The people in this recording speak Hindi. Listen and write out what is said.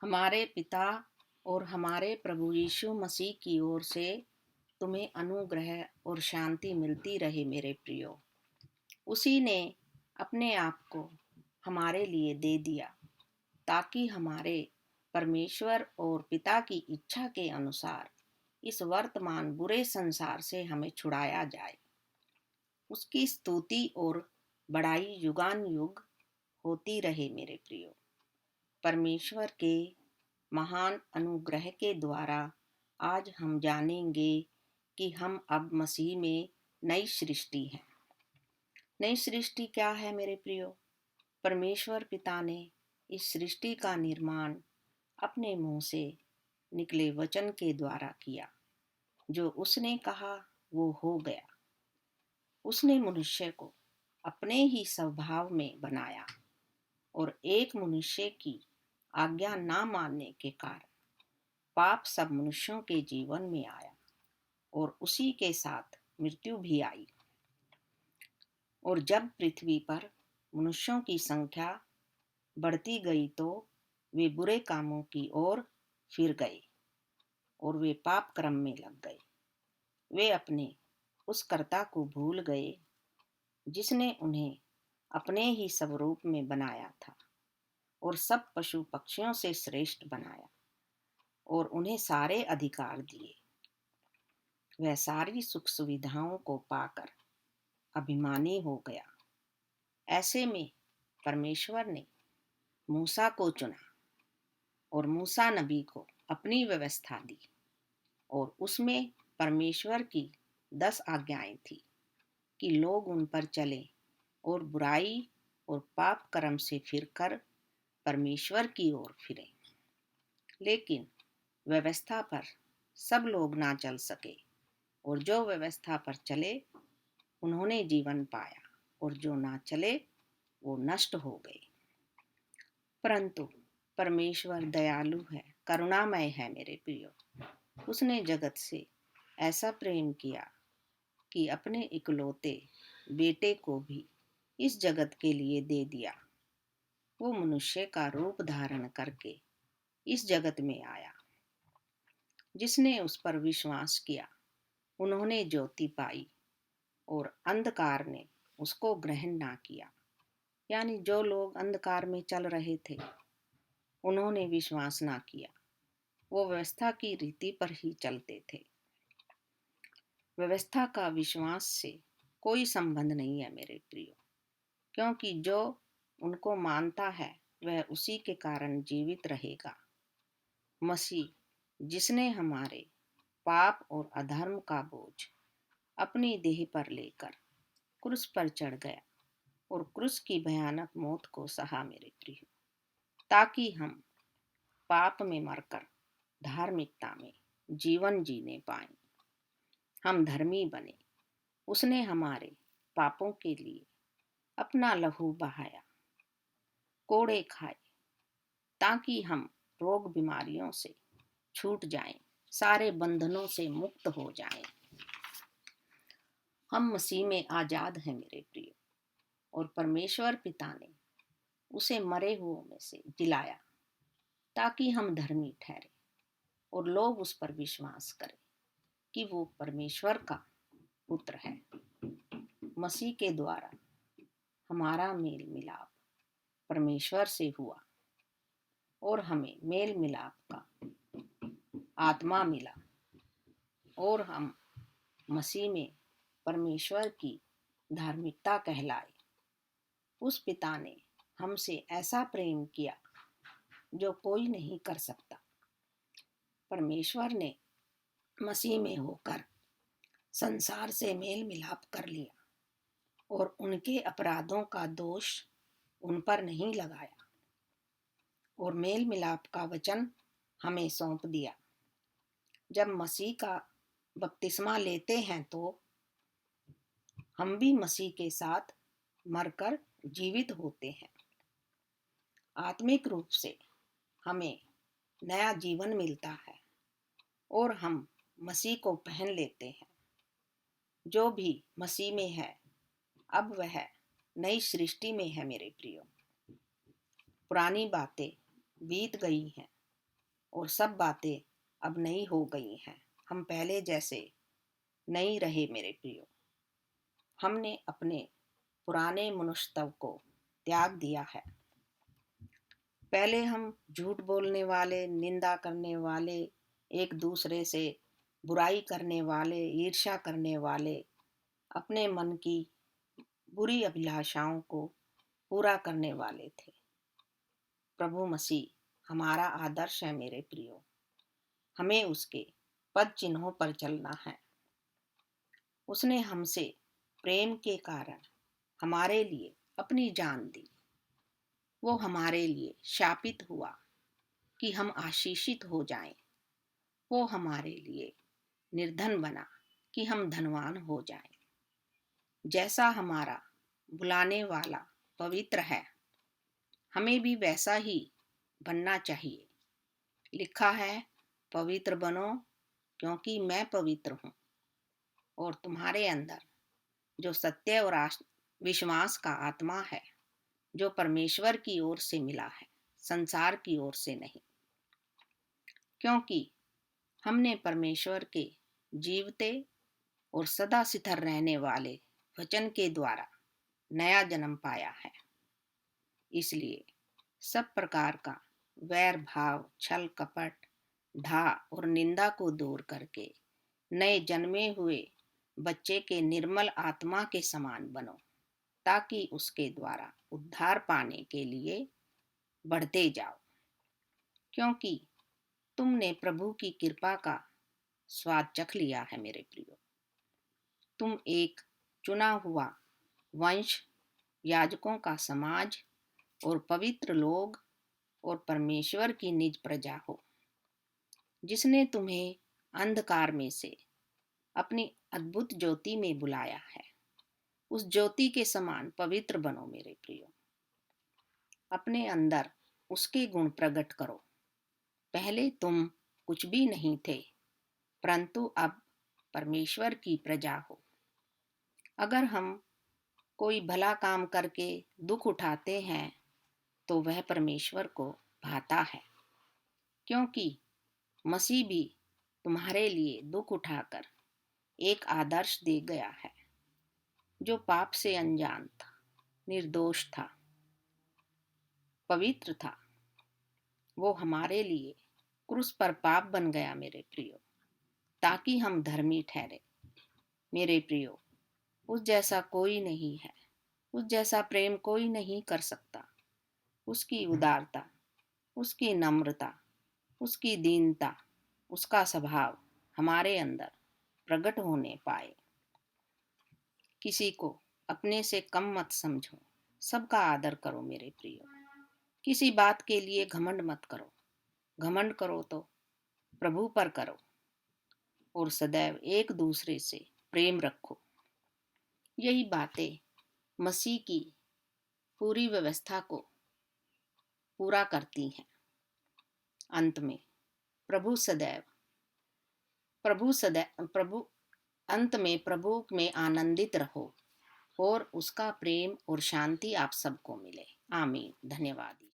हमारे पिता और हमारे प्रभु यीशु मसीह की ओर से तुम्हें अनुग्रह और शांति मिलती रहे मेरे प्रियो। उसी ने अपने आप को हमारे लिए दे दिया ताकि हमारे परमेश्वर और पिता की इच्छा के अनुसार इस वर्तमान बुरे संसार से हमें छुड़ाया जाए। उसकी स्तुति और बड़ाई युगान युग होती रहे मेरे प्रियो। परमेश्वर के महान अनुग्रह के द्वारा आज हम जानेंगे कि हम अब मसीह में नई सृष्टि हैं। नई सृष्टि क्या है मेरे प्रियो? परमेश्वर पिता ने इस सृष्टि का निर्माण अपने मुंह से निकले वचन के द्वारा किया। जो उसने कहा वो हो गया। उसने मनुष्य को अपने ही स्वभाव में बनाया और एक मनुष्य की आज्ञा ना मानने के कारण पाप सब मनुष्यों के जीवन में आया और उसी के साथ मृत्यु भी आई। और जब पृथ्वी पर मनुष्यों की संख्या बढ़ती गई तो वे बुरे कामों की ओर फिर गए और वे पाप कर्म में लग गए। वे अपने उस कर्ता को भूल गए जिसने उन्हें अपने ही स्वरूप में बनाया था और सब पशु पक्षियों से श्रेष्ठ बनाया और उन्हें सारे अधिकार दिए। वह सारी सुख सुविधाओं को पाकर अभिमानी हो गया। ऐसे में परमेश्वर ने मूसा को चुना और मूसा नबी को अपनी व्यवस्था दी और उसमें परमेश्वर की 10 आज्ञाएं थी कि लोग उन पर चले और बुराई और पाप कर्म से फिरकर परमेश्वर की ओर फिरें। लेकिन व्यवस्था पर सब लोग ना चल सके और जो व्यवस्था पर चले उन्होंने जीवन पाया और जो ना चले वो नष्ट हो गए। परंतु परमेश्वर दयालु है, करुणामय है मेरे प्रियो। उसने जगत से ऐसा प्रेम किया कि अपने इकलौते बेटे को भी इस जगत के लिए दे दिया। वो मनुष्य का रूप धारण करके इस जगत में आया। जिसने उस पर विश्वास किया उन्होंने ज्योति पाई और अंधकार ने उसको ग्रहण ना किया। यानी जो लोग अंधकार में चल रहे थे उन्होंने विश्वास ना किया। वो व्यवस्था की रीति पर ही चलते थे। व्यवस्था का विश्वास से कोई संबंध नहीं है मेरे प्रियो, क्योंकि जो उनको मानता है वह उसी के कारण जीवित रहेगा। मसीह जिसने हमारे पाप और अधर्म का बोझ अपनी देह पर लेकर क्रूस पर चढ़ गया और क्रूस की भयानक मौत को सहा मेरे प्रिय, ताकि हम पाप में मरकर धार्मिकता में जीवन जीने पाएं। हम धर्मी बने। उसने हमारे पापों के लिए अपना लहू बहाया, कोड़े खाए, ताकि हम रोग बीमारियों से छूट जाएं, सारे बंधनों से मुक्त हो जाएं। हम मसीह में आजाद हैं मेरे प्रिय, और परमेश्वर पिता ने उसे मरे हुओं में से जिलाया ताकि हम धर्मी ठहरे और लोग उस पर विश्वास करें कि वो परमेश्वर का पुत्र है। मसीह के द्वारा हमारा मेल मिलाप परमेश्वर से हुआ और हमें मेल मिलाप का आत्मा मिला और हम मसीह में परमेश्वर की धार्मिकता कहलाए। उस पिता ने हमसे ऐसा प्रेम किया जो कोई नहीं कर सकता। परमेश्वर ने मसीह में होकर संसार से मेल मिलाप कर लिया और उनके अपराधों का दोष उन पर नहीं लगाया और मेल मिलाप का वचन हमें सौंप दिया। जब मसीह का बपतिस्मा लेते हैं तो हम भी मसीह के साथ मरकर जीवित होते हैं। आत्मिक रूप से हमें नया जीवन मिलता है और हम मसीह को पहन लेते हैं। जो भी मसीह में है अब वह नई सृष्टि में है मेरे प्रियो। पुरानी बातें बीत गई हैं और सब बातें अब नई हो गई हैं। हम पहले जैसे नहीं रहे मेरे प्रियो। हमने अपने पुराने मनुष्यत्व को त्याग दिया है। पहले हम झूठ बोलने वाले, निंदा करने वाले, एक दूसरे से बुराई करने वाले, ईर्ष्या करने वाले, अपने मन की बुरी अभिलाषाओं को पूरा करने वाले थे। प्रभु मसीह हमारा आदर्श है मेरे प्रियो। हमें उसके पद चिन्हों पर चलना है। उसने हमसे प्रेम के कारण हमारे लिए अपनी जान दी। वो हमारे लिए शापित हुआ कि हम आशीषित हो जाएं। वो हमारे लिए निर्धन बना कि हम धनवान हो जाएं। जैसा हमारा बुलाने वाला पवित्र है, हमें भी वैसा ही बनना चाहिए। लिखा है, पवित्र बनो क्योंकि मैं पवित्र हूँ। और तुम्हारे अंदर जो सत्य और विश्वास का आत्मा है, जो परमेश्वर की ओर से मिला है, संसार की ओर से नहीं। क्योंकि हमने परमेश्वर के जीवते और सदा स्थिर रहने वाले वचन के द्वारा नया जन्म पाया है। इसलिए सब प्रकार का वैर भाव, छल कपट, ढा और निंदा को दूर करके नए जन्मे हुए बच्चे के निर्मल आत्मा के समान बनो, ताकि उसके द्वारा उद्धार पाने के लिए बढ़ते जाओ। क्योंकि तुमने प्रभु की कृपा का स्वाद चख लिया है मेरे प्रियो। तुम एक चुना हुआ वंश, याजकों का समाज और पवित्र लोग और परमेश्वर की निज प्रजा हो, जिसने तुम्हें अंधकार में से अपनी अद्भुत ज्योति में बुलाया है। उस ज्योति के समान पवित्र बनो मेरे प्रियो। अपने अंदर उसके गुण प्रकट करो। पहले तुम कुछ भी नहीं थे, परंतु अब परमेश्वर की प्रजा हो। अगर हम कोई भला काम करके दुख उठाते हैं तो वह परमेश्वर को भाता है, क्योंकि मसीह भी तुम्हारे लिए दुख उठाकर एक आदर्श दे गया है, जो पाप से अनजान था, निर्दोष था, पवित्र था। वो हमारे लिए क्रूस पर पाप बन गया मेरे प्रियो, ताकि हम धर्मी ठहरे। मेरे प्रियो, उस जैसा कोई नहीं है, उस जैसा प्रेम कोई नहीं कर सकता। उसकी उदारता, उसकी नम्रता, उसकी दीनता, उसका स्वभाव हमारे अंदर प्रकट होने पाए। किसी को अपने से कम मत समझो, सबका आदर करो मेरे प्रियो। किसी बात के लिए घमंड मत करो। घमंड करो तो प्रभु पर करो, और सदैव एक दूसरे से प्रेम रखो। यही बातें मसीह की पूरी व्यवस्था को पूरा करती हैं। अंत में प्रभु सदैव प्रभु अंत में प्रभु में आनंदित रहो, और उसका प्रेम और शांति आप सबको मिले। आमीन। धन्यवाद।